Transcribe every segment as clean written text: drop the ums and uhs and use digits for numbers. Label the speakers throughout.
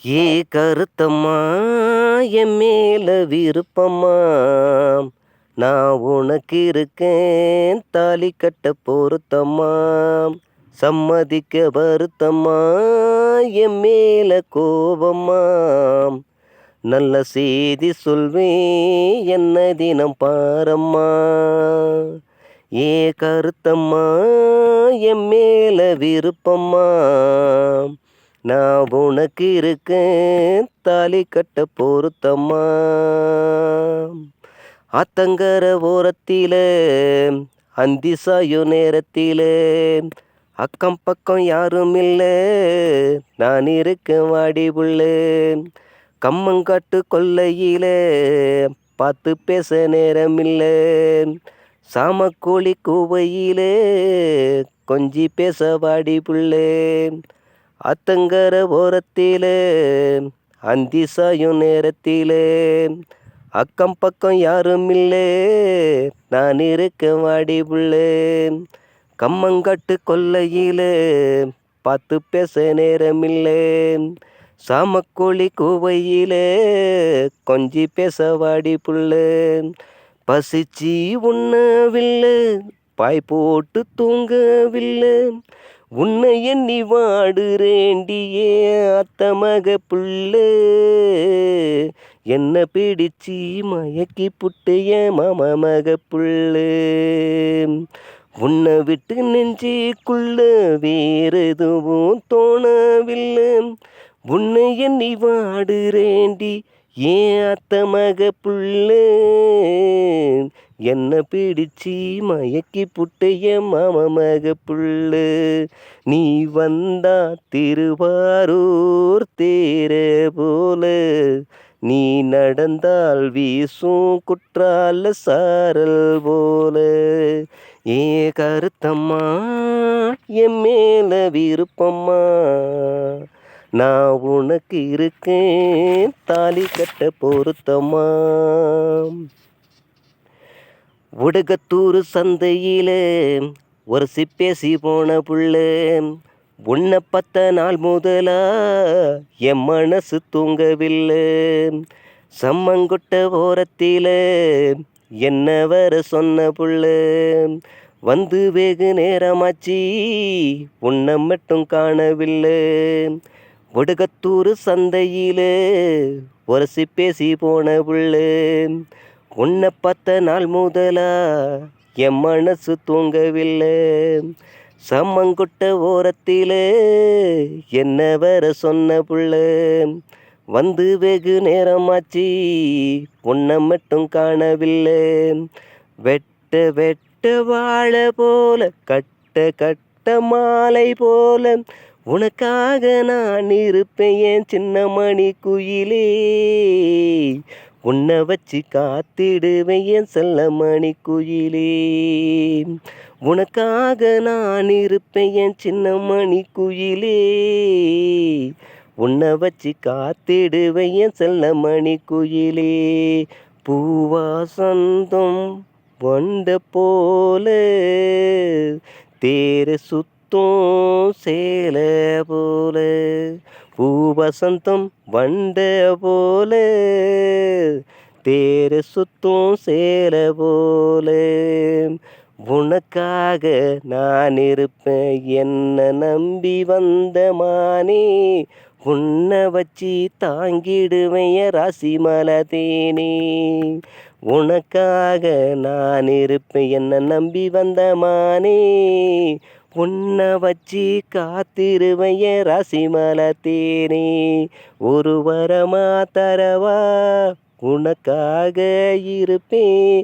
Speaker 1: ஏ கருத்தம்மா, என் மேல விருப்பம்மா, நான் உனக்கு இருக்கேன் தாலி கட்ட பொருத்தம்மா, சம்மதிக்க வருத்தம்மா, என் மேல கோபம்மா, நல்ல செய்தி சொல்வேன் என்ன தினம் பாரம்மா. ஏ கருத்தம்மா, என் மேல விருப்பம்மா, நான் உனக்கு இருக்கேன் தாலி கட்ட பொருத்தம்மா. ஆத்தங்கர ஓரத்தில அந்தி சாயும் நேரத்தில அக்கம் பக்கம் யாரும் இல்லை, நான் இருக்கேன் வாடி புள்ளே. கம்மங்காட்டு கொல்லையில பார்த்து பேச நேரமில்லை, சாமக்கோழி கூவையிலே கொஞ்சி பேச வாடி புள்ளே. ஆத்தங்கர ஓரத்திலே அந்தி சாயும் நேரத்திலே அக்கம் பக்கம் யாரும் இல்லை, நான் இருக்கேன் வாடி புள்ளே. கம்மங்காட்டு கொல்லையிலே பார்த்து பேச நேரமில்லை, சாமக்கோழி கூவையிலே கொஞ்சி பேச வாடி புள்ளே. பசிச்சி உண்ணவில்லை, பாய் போட்டு தூங்கவில்லை, உன்னை எண்ணி வாடுறேண்டியே அத்த மக புள்ளே. என்ன பிடிச்சி மயக்கி புட்டைய மாமா மக புள்ளே. உன்னை விட்டு நெஞ்சிக்குள்ள வேறு எதுவும் தோணவில்லை, உன்னை எண்ணி வாடுறேண்டி ஏன் அத்த மக புள்ளே. என்ன பிடிச்சி மயக்கி புட்டைய மாமா மக புள்ளே. நீ வந்தா திருவாரூர் தேர போல, நீ நடந்தால் வீசும் குற்றால சாரல் போல. ஏ கருத்தம்மா, என் மேல விருப்பம்மா, நான் உனக்கு இருக்கேன் தாலி கட்ட பொருத்தம்மா. உடகத்தூர் சந்தையில ஒரு சிப்பேசி போன புள்ளே, உன்னை 10 நாள் முதலா என் மனசு தூங்கவில்லை. சம்மங்கொட்ட ஓரத்தில என்ன வர சொன்ன புள்ளே, வந்து வெகு நேரமாச்சி உன்னை மட்டும் காணவில்லை. ஒடுகத்தூர் சந்தையில ஒரு சிப்பேசி போன புள்ளே, உன்னை 10 நாள் முதலா என் மனசு தூங்கவில்லை. சம்மங்கொட்ட ஓரத்திலே என்ன வர சொன்ன புள்ளே, வந்து வெகு நேரமாச்சி உன்னை மட்டும் காணவில்லை. வெட்ட வெட்ட வாழை போல, கட்ட கட்ட மாலை போல, உனக்காக நான் இருப்பேன் என் சின்ன மணி குயிலே. உன்னை வச்சு காத்திடுவேன் என் செல்ல மணி குயிலே. உனக்காக நான் இருப்பேன் என் சின்ன மணி குயிலே. உன்னை வச்சு காத்திடுவேன் என் செல்ல மணி குயிலே. பூவாசந்தம் வண்ட போல, தேர சுத்தம் சேல போல. பூவசந்தம் வண்ட போல, தேர சுத்தம் சேல போல. உனக்காக நான் இருப்பேன் என்ன நம்பி வந்த மானே, உன்னை வச்சு தாங்கிடுவேன் ராசி மலை தேனே. உனக்காக நான் இருப்பேன் என்ன நம்பி வந்த மானே, உன்னை வச்சு காத்திருவேன் ராசி மலை தேனே. ஒரு வரமா தரவா உனக்காக இருப்பேன்,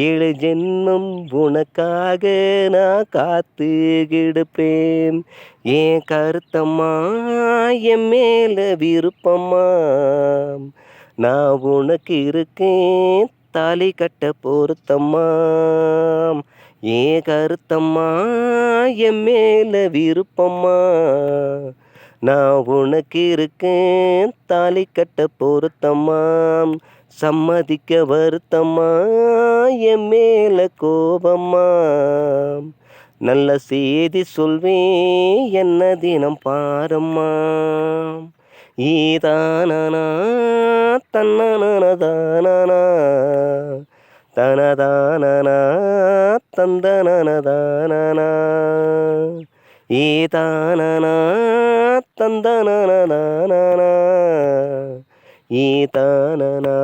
Speaker 1: 7 ஜென்மம் உனக்காக நான் காத்து கிடப்பேன். ஏன் கருத்தம்மா, என் மேல விருப்பம்மா, நான் உனக்கு இருக்கேன் தாலி கட்ட பொருத்தம்மா. ஏன் கருத்தம்மா, என் மேல விருப்பம்மா, நான் உனக்கு இருக்கேன் தாலி கட்ட பொருத்தம்மா. சம்மதிக்க வருத்தம்மா, என் மேல கோபம்மா, நல்ல செய்தி சொல்வேன் என்ன தினம் பாரம்மா. ஈதானனா தன்னனதானனா தனதானனா தந்தனதானனா ஈதானனா தந்தனதானனா ஈதானனா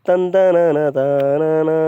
Speaker 1: தந்தனதானனா